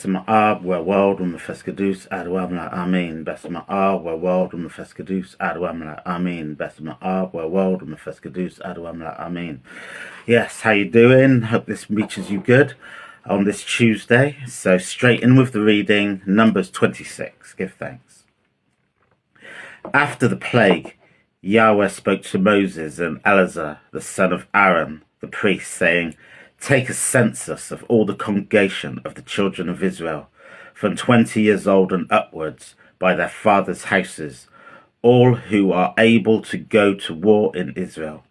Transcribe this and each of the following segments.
Ma'ab world ومفسكدوس أدوامنا آمين بس مa'ab world ومفسكدوس أدوامنا آمين بس ma'ab world ومفسكدوس أدوامنا آمين. Yes, how you doing? Hope this reaches you good on this Tuesday. So straight in with the reading, Numbers 26. Give thanks. After the plague, Yahweh spoke to Moses and Eleazar, the son of Aaron, the priest, saying, "Take a census of all the congregation of the children of Israel, from 20 years old and upwards, by their fathers' houses, all who are able to go to war in Israel."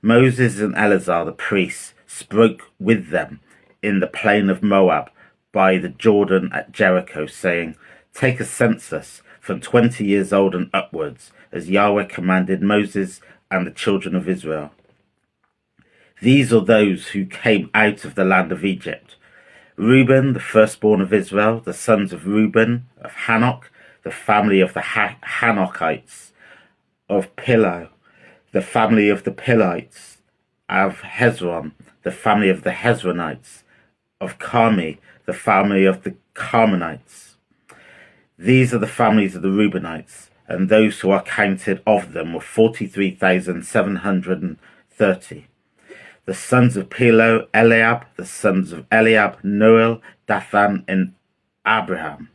Moses and Eleazar the priests spoke with them in the plain of Moab by the Jordan at Jericho, saying, "Take a census from 20 years old and upwards, as Yahweh commanded Moses and the children of Israel. These are those who came out of the land of Egypt: Reuben, the firstborn of Israel, the sons of Reuben, of Hanok, the family of the Hanokites, of Pilo, the family of the Pilites, of Hezron, the family of the Hezronites, of Carmi, the family of the Carmenites. These are the families of the Reubenites, and those who are counted of them were 43,730. The sons of Pilo, Eliab, the sons of Eliab, Noel, Dathan, and Abraham.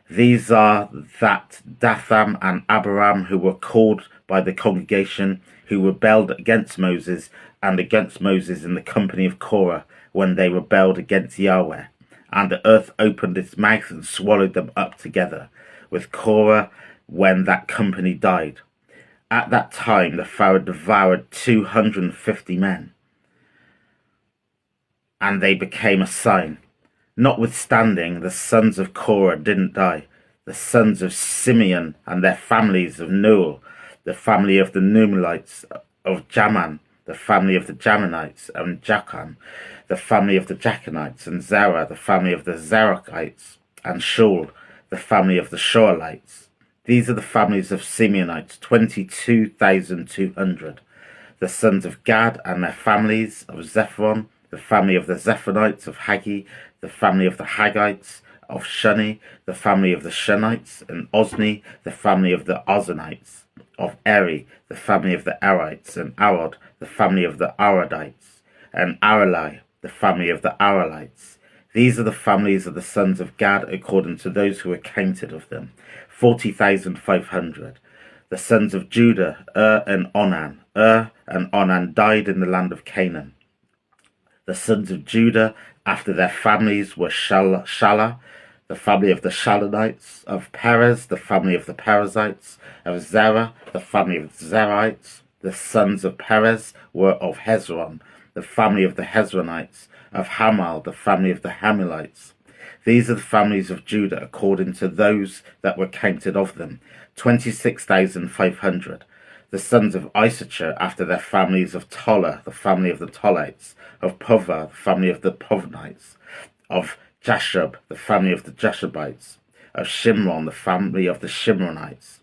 These are that Dathan and Abiram who were called by the congregation, who rebelled against Moses and against Moses in the company of Korah when they rebelled against Yahweh. And the earth opened its mouth and swallowed them up together with Korah when that company died. At that time the Pharaoh devoured 250 men, and they became a sign. Notwithstanding, the sons of Korah didn't die. The sons of Simeon and their families of Noel, the family of the Numelites, of Jaman, the family of the Jamanites, and Jachan, the family of the Jachanites, and Zerah, the family of the Zerachites, and Shaul, the family of the Shoalites. These are the families of Simeonites, 22,200. The sons of Gad and their families, of Zephon, the family of the Zephonites, of Haggi, the family of the Haggites, of Shuni, the family of the Shunites, and Ozni, the family of the Ozanites, of Eri, the family of the Erites, and Arod, the family of the Arodites, and Aralai, the family of the Aralites. These are the families of the sons of Gad according to those who were counted of them, 40,500. The sons of Judah, and Onan. And Onan died in the land of Canaan. The sons of Judah, after their families, were Shala, the family of the Shalonites, of Perez, the family of the Perizzites, of Zerah, the family of the Zerites. The sons of Perez were of Hezron, the family of the Hezronites, of Hamal, the family of the Hamilites. These are the families of Judah according to those that were counted of them, 26,500. The sons of Issachar, after their families, of Tola, the family of the Tolites, of Puvah, the family of the Puvnites, of Jashub, the family of the Jashubites, of Shimron, the family of the Shimronites.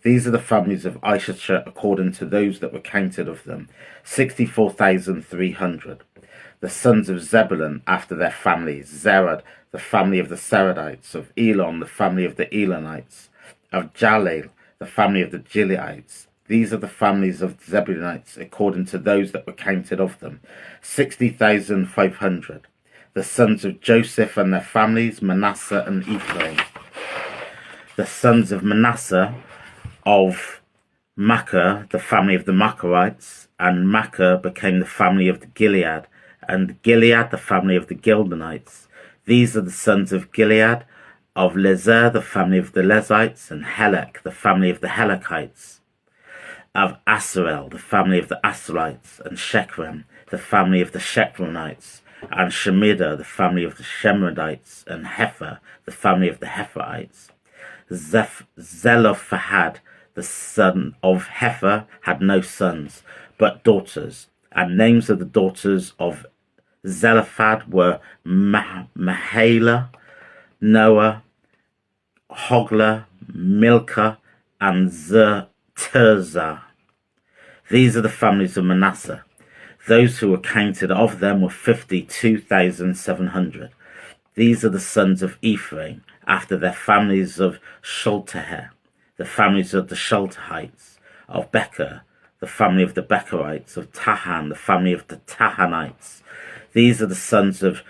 These are the families of Issachar according to those that were counted of them, 64,300. The sons of Zebulun, after their families, Zerad, the family of the Seradites, of Elon, the family of the Elonites, of Jaleel, the family of the Gileadites. These are the families of the Zebulunites according to those that were counted of them, 60,500. The sons of Joseph and their families, Manasseh and Ephraim. The sons of Manasseh, of Machir, the family of the Machirites, and Machir became the family of the Gilead, and Gilead the family of the Gildonites. These are the sons of Gilead, of Lezer, the family of the Lezites, and Helek, the family of the Helekites, of Asarel, the family of the Asarites, and Shechem, the family of the Shechronites, and Shemida, the family of the Shemradites, and Hepher, the family of the Hepherites. Zelophehad, the son of Hepher, had no sons, but daughters, and names of the daughters of Zelophehad were Mahalah, Noah, Hoglah, Milcah, and Tirzah. These are the families of Manasseh. Those who were counted of them were 52,700. These are the sons of Ephraim, after their families of Sholteher, the families of the Sholtehites, of Becher, the family of the Becherites, of Tahan, the family of the Tahanites. These are the sons of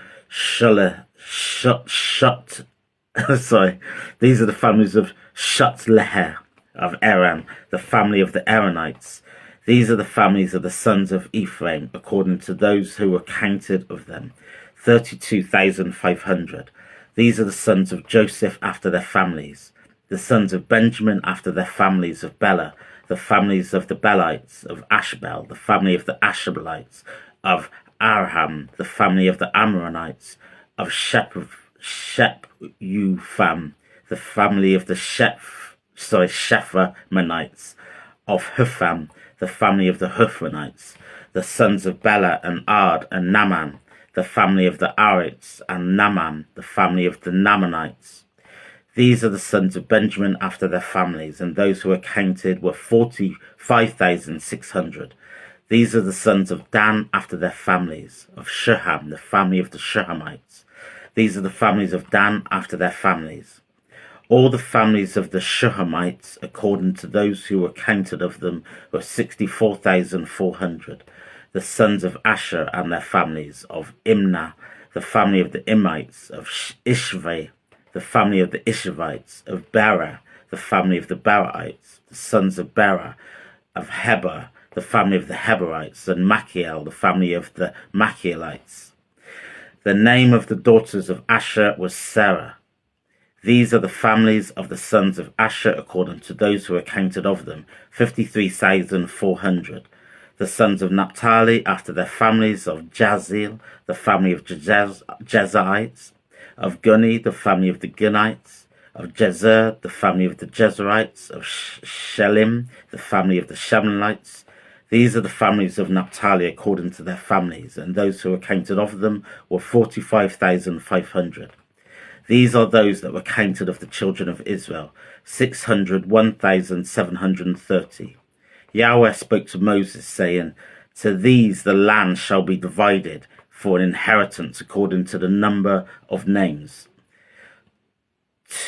these are the families of Shutleher, of Aram, the family of the Aranites. These are the families of the sons of Ephraim, according to those who were counted of them, 32,500. These are the sons of Joseph after their families, the sons of Benjamin after their families of Bela, the families of the Belites, of Ashbel, the family of the Ashbelites, of Arham, the family of the Amorites, of Shephufam, the family of the Shephramanites, of Hupham, the family of the Huphronites, the sons of Bela and Ard and Naaman, the family of the Arites, and Naaman, the family of the Naamanites. These are the sons of Benjamin after their families, and those who were counted were 45,600. These are the sons of Dan after their families, of Shuham, the family of the Shuhamites. These are the families of Dan after their families. All the families of the Shuhamites, according to those who were counted of them, were 64,400. The sons of Asher and their families, of Imnah, the family of the Imites, of Ishvi, the family of the Ishvites, of Bera, the family of the Beraites, the sons of Bera, of Heber, the family of the Heberites, and Machiel, the family of the Machielites. The name of the daughters of Asher was Sarah. These are the families of the sons of Asher according to those who were counted of them, 53,400. The sons of Naphtali after their families, of Jazeel, the family of Jezaites, of Guni, the family of the Gunites, of Jezer, the family of the Jezerites, of Shelim, the family of the Shemalites. These are the families of Naphtali according to their families, and those who were counted of them were 45,500. These are those that were counted of the children of Israel, 601,730. Yahweh spoke to Moses, saying, to these the land shall be divided for an inheritance according to the number of names.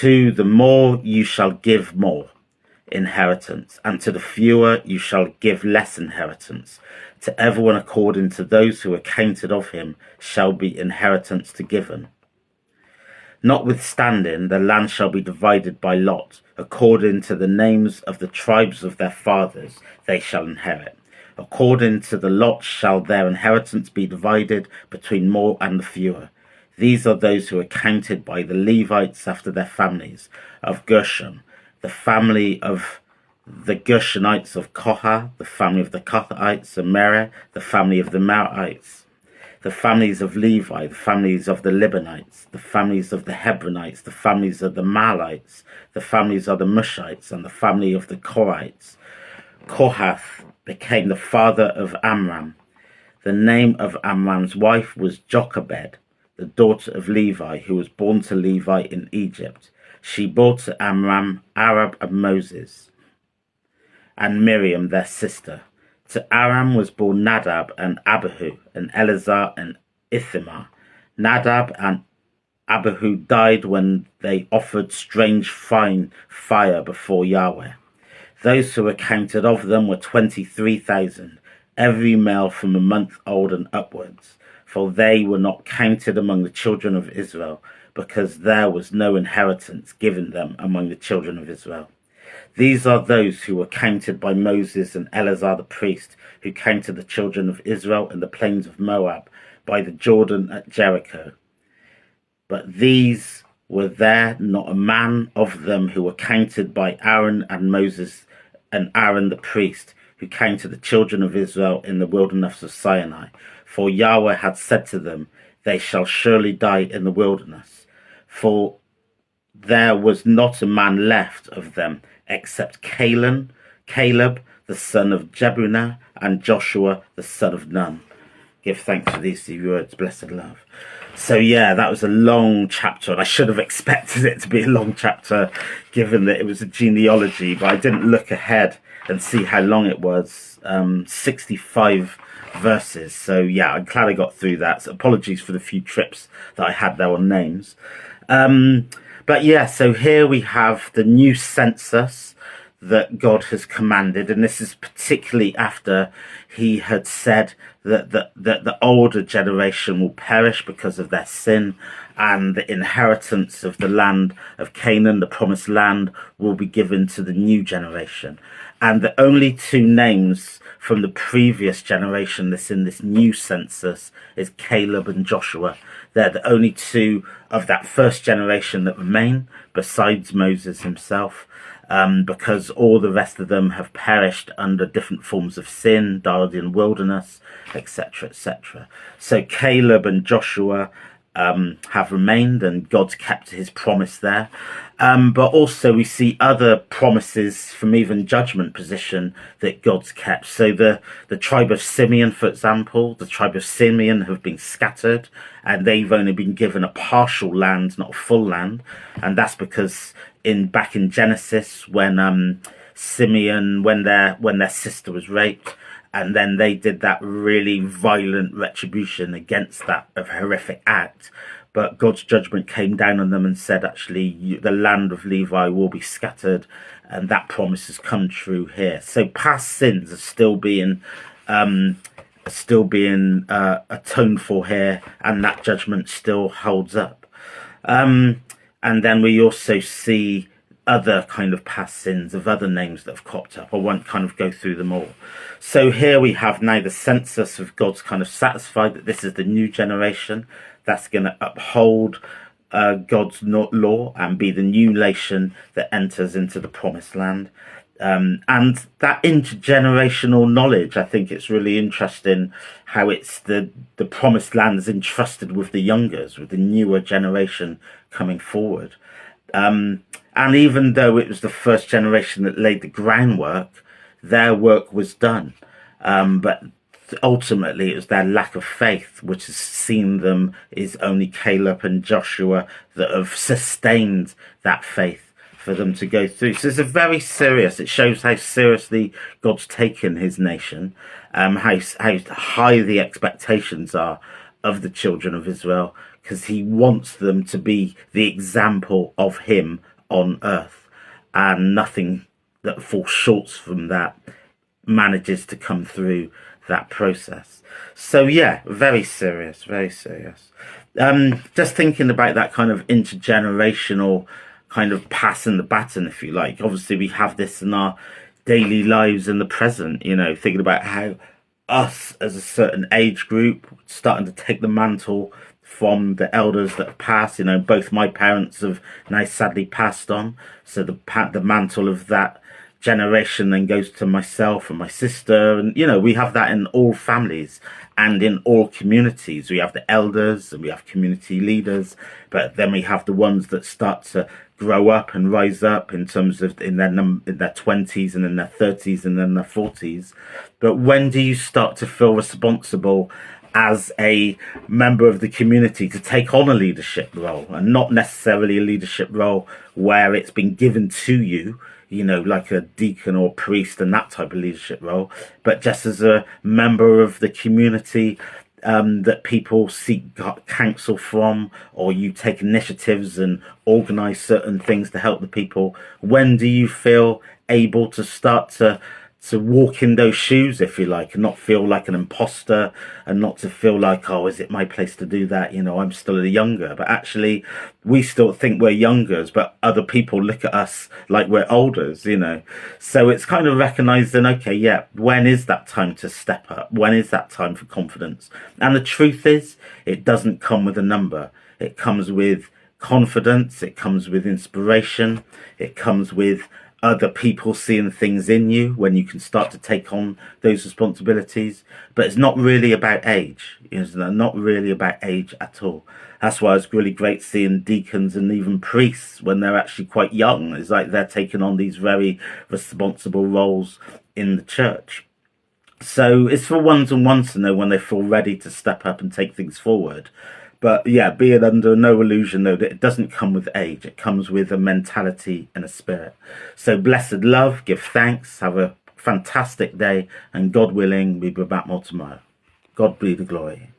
To the more you shall give more inheritance, and to the fewer you shall give less inheritance. To everyone according to those who are counted of him shall be inheritance to given. Notwithstanding, the land shall be divided by lot, according to the names of the tribes of their fathers they shall inherit. According to the lot shall their inheritance be divided between more and the fewer. These are those who are counted by the Levites after their families, of Gershon, the family of the Gershonites, of Kohath, the family of the Kohathites, of Merari, the family of the Merarites, the families of Levi, the families of the Libanites, the families of the Hebronites, the families of the Mahlites, the families of the Mushites, and the family of the Korites. Kohath became the father of Amram. The name of Amram's wife was Jochebed, the daughter of Levi, who was born to Levi in Egypt. She bore to Amram Arab and Moses, and Miriam their sister. To Aram was born Nadab and Abihu, and Eleazar and Ithamar. Nadab and Abihu died when they offered strange fine fire before Yahweh. Those who were counted of them were 23,000, every male from a month old and upwards, for they were not counted among the children of Israel, because there was no inheritance given them among the children of Israel. These are those who were counted by Moses and Eleazar the priest, who counted the children of Israel in the plains of Moab, by the Jordan at Jericho. But these were there not a man of them who were counted by Aaron and Moses and Aaron the priest, who counted the children of Israel in the wilderness of Sinai. For Yahweh had said to them, they shall surely die in the wilderness. For there was not a man left of them, except Caleb, the son of Jebunah, and Joshua, the son of Nun. Give thanks for these words, blessed love. So yeah, that was a long chapter, and I should have expected it to be a long chapter, given that it was a genealogy, but I didn't look ahead and see how long it was. 65 verses. So yeah, I'm glad I got through that. So apologies for the few trips that I had there on names. But yeah, so here we have the new census that God has commanded, and this is particularly after he had said that the older generation will perish because of their sin, and the inheritance of the land of Canaan, the promised land, will be given to the new generation. And the only two names from the previous generation that's in this new census is Caleb and Joshua. They're the only two of that first generation that remain, besides Moses himself, because all the rest of them have perished under different forms of sin, died in wilderness, etc., etc. So Caleb and Joshua have remained, and God's kept his promise there. But also we see other promises from even judgment position that God's kept. So the tribe of Simeon, for example, the tribe of Simeon have been scattered, and they've only been given a partial land, not a full land. And that's because back in Genesis, when Simeon, when their sister was raped, and then they did that really violent retribution against that horrific act. But God's judgment came down on them and said, actually, the land of Levi will be scattered, and that promise has come true here. So past sins are still being atoned for here, and that judgment still holds up. And then we also see other kind of past sins of other names that have cropped up. I won't kind of go through them all. So here we have now the census of God's kind of satisfied that this is the new generation that's going to uphold God's law and be the new nation that enters into the promised land. And that intergenerational knowledge, I think it's really interesting how it's the promised land is entrusted with the youngers, with the newer generation coming forward. And even though it was the first generation that laid the groundwork, their work was done. But ultimately it was their lack of faith which has seen them, is only Caleb and Joshua that have sustained that faith for them to go through. So it's a very serious, it shows how seriously God's taken his nation, how high the expectations are of the children of Israel, because he wants them to be the example of him on earth, and nothing that falls short from that manages to come through that process. So yeah, very serious, very serious. Just thinking about that kind of intergenerational kind of passing the baton, if you like. Obviously we have this in our daily lives in the present, thinking about how us as a certain age group starting to take the mantle from the elders that have passed. Both my parents have now sadly passed on, so the mantle of that generation then goes to myself and my sister, and we have that in all families and in all communities. We have the elders and we have community leaders, but then we have the ones that start to grow up and rise up in terms of in their 20s and in their 30s and then their 40s. But when do you start to feel responsible as a member of the community to take on a leadership role, and not necessarily a leadership role where it's been given to you, like a deacon or priest and that type of leadership role, but just as a member of the community that people seek counsel from, or you take initiatives and organize certain things to help the people? When do you feel able to start to walk in those shoes, if you like, and not feel like an imposter, and not to feel like, oh, is it my place to do that? I'm still a younger, but actually we still think we're youngers, but other people look at us like we're olders, So it's kind of recognizing, okay, yeah, when is that time to step up? When is that time for confidence? And the truth is, it doesn't come with a number. It comes with confidence. It comes with inspiration. It comes with other people seeing things in you when you can start to take on those responsibilities. But it's not really about age. It's not really about age at all. That's why it's really great seeing deacons and even priests when they're actually quite young. It's like they're taking on these very responsible roles in the church. So it's for ones and ones to know when they feel ready to step up and take things forward. But yeah, be it under no illusion, though, that it doesn't come with age. It comes with a mentality and a spirit. So blessed love, give thanks, have a fantastic day, and God willing, we'll be back more tomorrow. God be the glory.